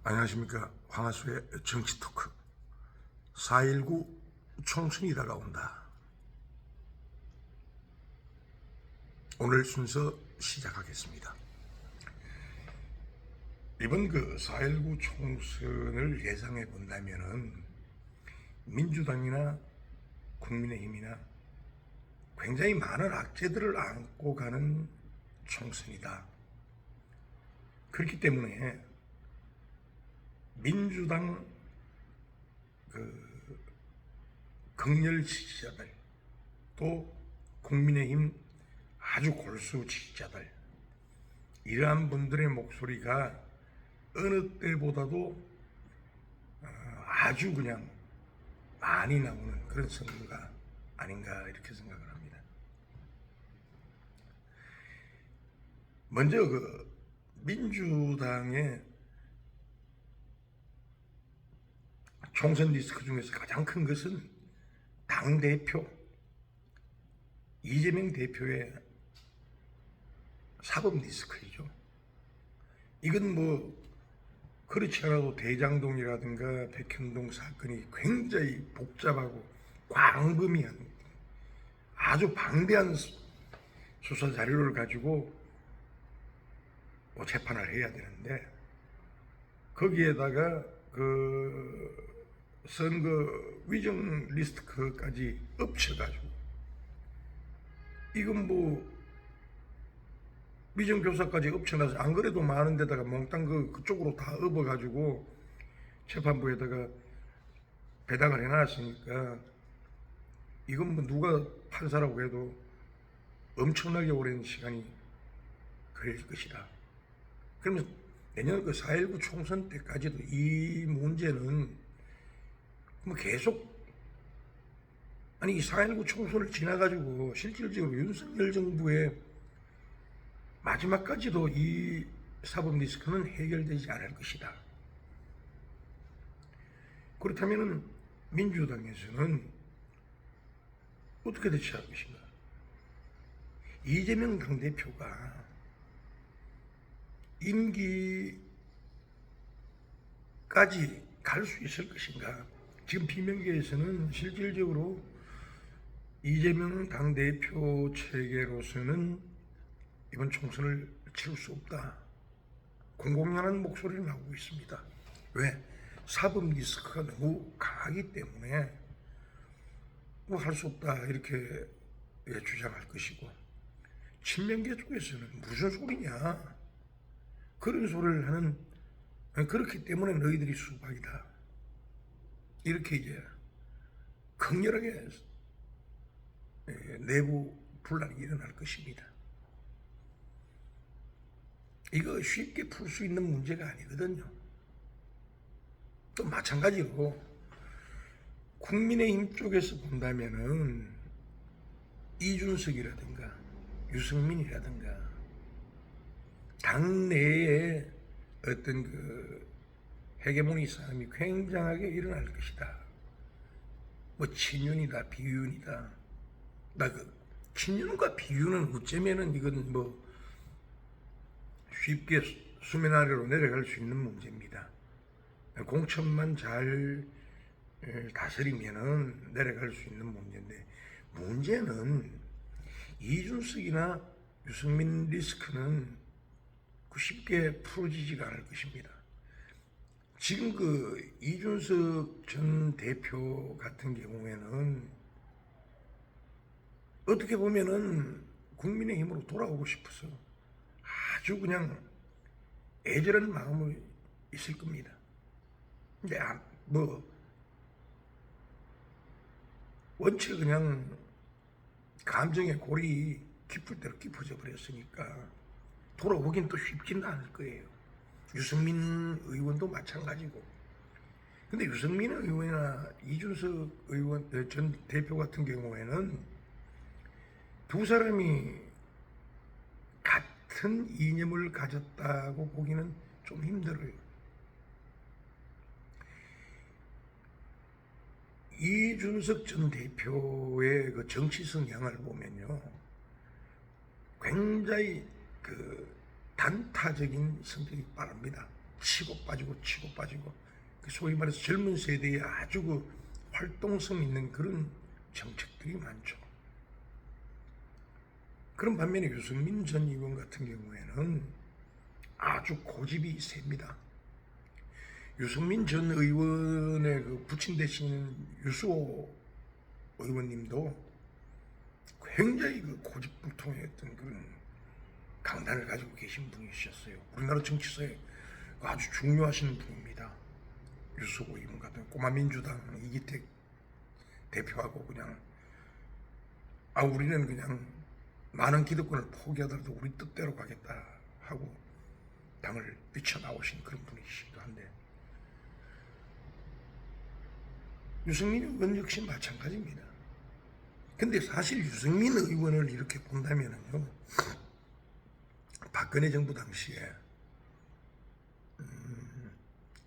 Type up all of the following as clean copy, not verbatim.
안녕하십니까. 황하수의 정치토크 4.19 총선이 다가온다. 오늘 순서 시작하겠습니다. 이번 4.19 총선을 예상해 본다면은 민주당이나 국민의힘이나 굉장히 많은 악재들을 안고 가는 총선이다. 그렇기 때문에 민주당 극렬 지지자들, 또 국민의힘 아주 골수 지지자들, 이러한 분들의 목소리가 어느 때보다도 아주 그냥 많이 나오는 그런 선거가 아닌가 이렇게 생각을 합니다. 먼저 민주당의 총선 리스크 중에서 가장 큰 것은 당대표 이재명 대표의 사법 리스크이죠. 이건 그렇지 않아도 대장동이라든가 백현동 사건이 굉장히 복잡하고 광범위한 아주 방대한 수사 자료를 가지고 재판을 해야 되는데, 거기에다가 선거 위정 리스트까지 엎쳐가지고 이건 위정교사까지 엎쳐놔서 안 그래도 많은 데다가 몽땅 그쪽으로 다 엎어가지고 재판부에다가 배당을 해놨으니까 이건 누가 판사라고 해도 엄청나게 오랜 시간이 걸릴 것이다. 그러면 내년 4.19 총선 때까지도 이 문제는 계속, 아니 이 4.19 총선을 지나가지고 실질적으로 윤석열 정부의 마지막까지도 이 사법 리스크는 해결되지 않을 것이다. 그렇다면 민주당에서는 어떻게 대처할 것인가? 이재명 당대표가 임기까지 갈 수 있을 것인가? 지금 비명계에서는 실질적으로 이재명 당대표 체계로서는 이번 총선을 치를 수 없다, 공공연한 목소리를 나오고 있습니다. 왜? 사법 리스크가 너무 강하기 때문에 할 수 없다 이렇게 주장할 것이고, 친명계 쪽에서는 무슨 소리냐, 그런 소리를 하는, 그렇기 때문에 너희들이 수박이다, 이렇게 이제 강렬하게 내부 분란이 일어날 것입니다. 이거 쉽게 풀 수 있는 문제가 아니거든요. 또 마찬가지로 국민의힘 쪽에서 본다면은 이준석이라든가 유승민이라든가 당내에 어떤 헤게모니 싸움이 굉장하게 일어날 것이다. 친윤이다 비윤이다. 친윤과 비윤은 어쩌면은 이건 쉽게 수면 아래로 내려갈 수 있는 문제입니다. 공천만 잘 다스리면은 내려갈 수 있는 문제인데, 문제는 이준석이나 유승민 리스크는 쉽게 풀어지지가 않을 것입니다. 지금 이준석 전 대표 같은 경우에는 어떻게 보면은 국민의힘으로 돌아오고 싶어서 아주 그냥 애절한 마음이 있을 겁니다. 근데 원체 그냥 감정의 골이 깊을 대로 깊어져 버렸으니까 돌아오긴 또 쉽지는 않을 거예요. 유승민 의원도 마찬가지고. 근데 유승민 의원이나 이준석 의원 전 대표 같은 경우에는 두 사람이 같은 이념을 가졌다고 보기는 좀 힘들어요. 이준석 전 대표의 정치 성향을 보면요, 굉장히 단타적인 성격이 빠릅니다. 치고 빠지고 그 소위 말해서 젊은 세대에 아주 그 활동성 있는 그런 정책들이 많죠. 그런 반면에 유승민 전 의원 같은 경우에는 아주 고집이 셉니다. 유승민 전 의원의 그 부친 되신 유수호 의원님도 굉장히 그 고집불통했던 그런 강단을 가지고 계신 분이셨어요. 우리나라 정치사에 아주 중요하신 분입니다. 유수호 의원 같은 꼬마 민주당 이기택 대표하고 그냥 우리는 그냥 많은 기득권을 포기하더라도 우리 뜻대로 가겠다 하고 당을 뛰쳐나오신 그런 분이시기도 한데, 유승민 의원 역시 마찬가지입니다. 근데 사실 유승민 의원을 이렇게 본다면요, 박근혜 정부 당시에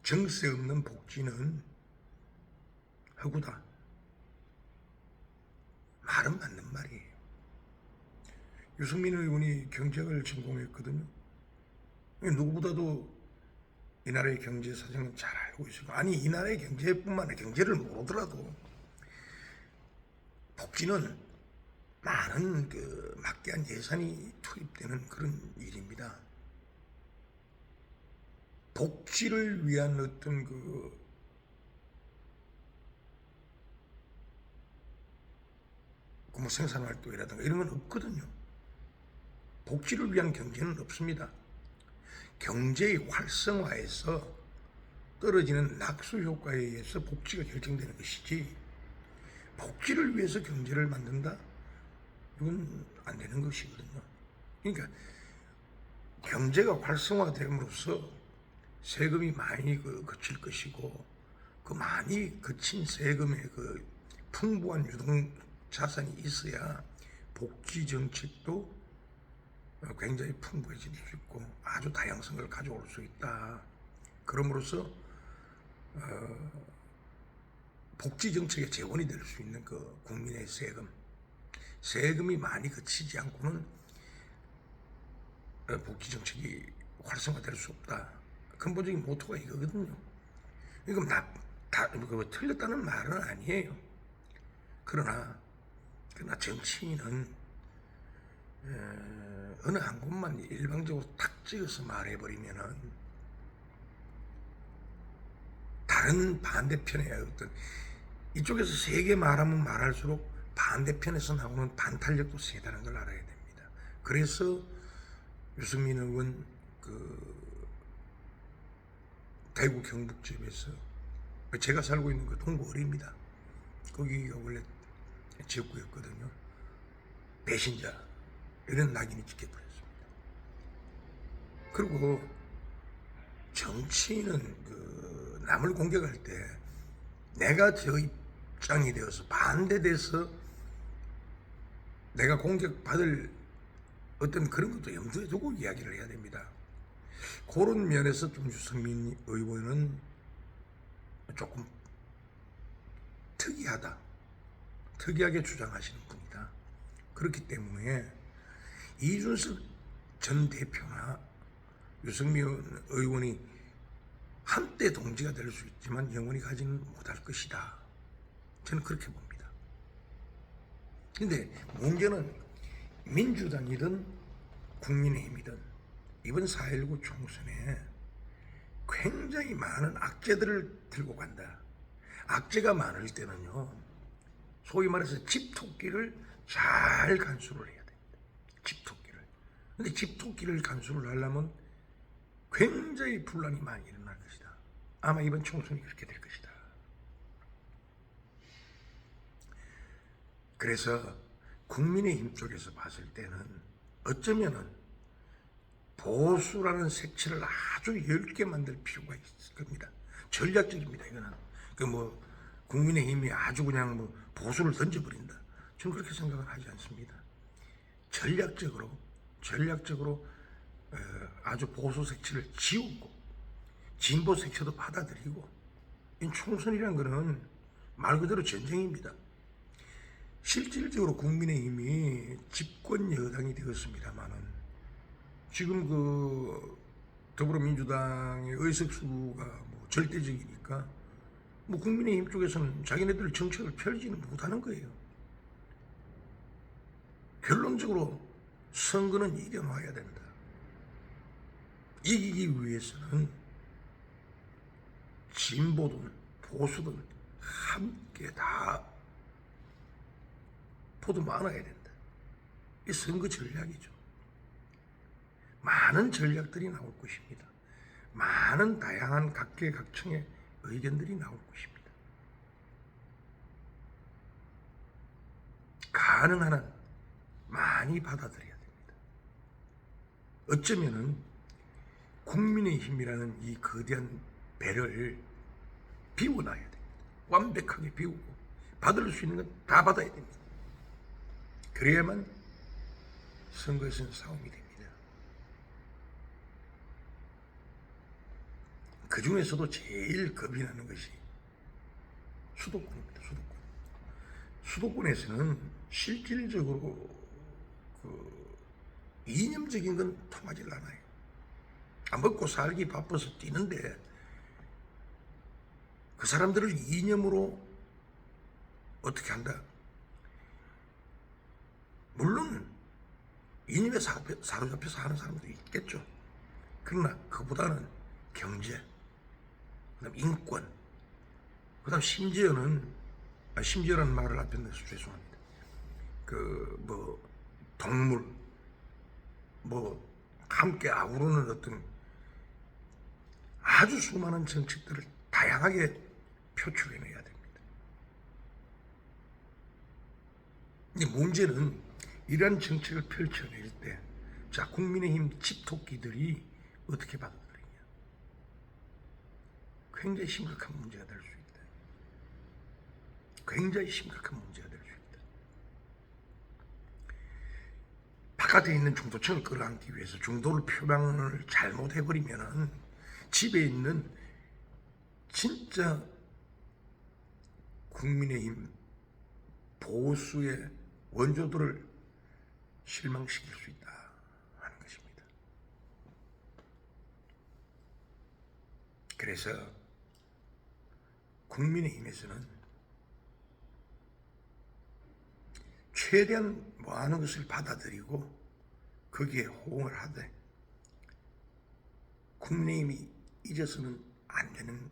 정세 없는 복지는 허구다, 말은 맞는 말이에요. 유승민 의원이 경제학을 전공했거든요. 누구보다도 이 나라의 경제 사정은 잘 알고 있어요. 아니, 이 나라의 경제뿐만 아니라 경제를 모르더라도 복지는 많은 그 막대한 예산이 투입되는 그런 일입니다. 복지를 위한 어떤 뭐 생산활동이라든가 이런 건 없거든요. 복지를 위한 경제는 없습니다. 경제의 활성화에서 떨어지는 낙수 효과에 의해서 복지가 결정되는 것이지, 복지를 위해서 경제를 만든다? 이건 안 되는 것이거든요. 그러니까 경제가 활성화됨으로써 세금이 많이 거칠 것이고, 그 많이 거친 세금의 그 풍부한 유동 자산이 있어야 복지 정책도 굉장히 풍부해질 수 있고 아주 다양성을 가져올 수 있다. 그럼으로써 복지 정책의 재원이 될 수 있는 그 국민의 세금이 많이 거치지 않고는 복지 정책이 활성화될 수 없다. 근본적인 모토가 이거거든요. 이건 틀렸다는 말은 아니에요. 그러나 정치인은 어느 한 곳만 일방적으로 탁 찍어서 말해버리면은 다른 반대편의 어떤, 이쪽에서 세게 말하면 말할수록 반대편에서 나오는 반탄력도 세다는 걸 알아야 됩니다. 그래서 유승민 의원 대구 경북지역에서, 제가 살고 있는 그 동구어리입니다. 거기가 원래 지역구였거든요. 배신자 이런 낙인이 찍혀버렸습니다. 그리고 정치인은 남을 공격할 때 내가 저 입장이 되어서 반대돼서 내가 공격받을 어떤 그런 것도 염두에 두고 이야기를 해야 됩니다. 그런 면에서 좀 유승민 의원은 조금 특이하게 주장하시는 분이다. 그렇기 때문에 이준석 전 대표나 유승민 의원이 한때 동지가 될 수 있지만 영원히 가지는 못할 것이다. 저는 그렇게 봅니다. 근데 문제는 민주당이든 국민의힘이든 이번 4.19 총선에 굉장히 많은 악재들을 들고 간다. 악재가 많을 때는요, 소위 말해서 집토끼를 잘 간수를 해야 됩니다. 집토끼를. 근데 집토끼를 간수를 하려면 굉장히 분란이 많이 일어날 것이다. 아마 이번 총선이 그렇게 될 것이다. 그래서 국민의힘 쪽에서 봤을 때는 어쩌면은 보수라는 색채를 아주 엷게 만들 필요가 있을 겁니다. 전략적입니다. 이거는 국민의힘이 아주 그냥 보수를 던져버린다. 저는 그렇게 생각을 하지 않습니다. 전략적으로 아주 보수 색채를 지우고 진보 색채도 받아들이고, 이 총선이란 거는 말 그대로 전쟁입니다. 실질적으로 국민의힘이 집권 여당이 되었습니다만은 지금 더불어민주당의 의석수가 뭐 절대적이니까 뭐 국민의힘 쪽에서는 자기네들 정책을 펼치지는 못하는 거예요. 결론적으로 선거는 이겨놔야 된다. 이기기 위해서는 진보든 보수든 함께 다 포도 많아야 된다. 이 선거 전략이죠. 많은 전략들이 나올 것입니다. 많은 다양한 각계각층의 의견들이 나올 것입니다. 가능한 한 많이 받아들여야 됩니다. 어쩌면은 국민의힘이라는 이 거대한 배를 비워놔야 됩니다. 완벽하게 비우고 받을 수 있는 건 다 받아야 됩니다. 그래야만 선거에서는 싸움이 됩니다. 그 중에서도 제일 겁이 나는 것이 수도권입니다. 수도권에서는 실질적으로 이념적인 건 통하지 않아요. 먹고 살기 바빠서 뛰는데 그 사람들을 이념으로 어떻게 한다? 물론 이념에 사로잡혀서 하는 사람도 있겠죠. 그러나 그보다는 경제, 그다음 인권, 그다음 심지어라는 말을 앞에 내서 죄송합니다. 동물, 함께 아우르는 어떤 아주 수많은 정책들을 다양하게 표출해내야 됩니다. 이 문제는 이러한 정책을 펼쳐낼 때, 자, 국민의힘 집토끼들이 어떻게 받아들이냐. 굉장히 심각한 문제가 될 수 있다. 굉장히 심각한 문제가 될 수 있다. 바깥에 있는 중도층을 끌어안기 위해서 중도를 표방을 잘못해버리면은 집에 있는 진짜 국민의힘 보수의 원조들을 실망시킬 수 있다 하는 것입니다. 그래서 국민의힘에서는 최대한 많은 것을 받아들이고 거기에 호응을 하되 국민의힘이 잊어서는 안 되는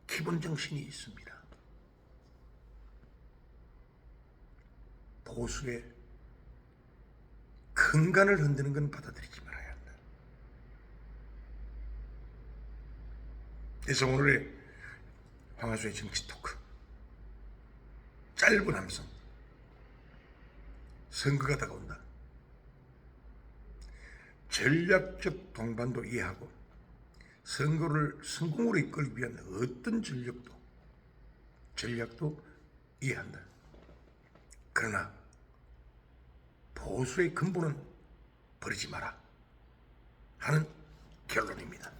기본 정신이 있습니다. 보수의 근간을 흔드는 건 받아들이지 말아야 한다. 그래서 오늘의 황하수의 정치 토크, 짧은 함성, 선거가 다가온다. 전략적 동반도 이해하고 선거를 성공으로 이끌기 위한 어떤 전략도 이해한다. 그러나 보수의 근본은 버리지 마라 하는 결론입니다.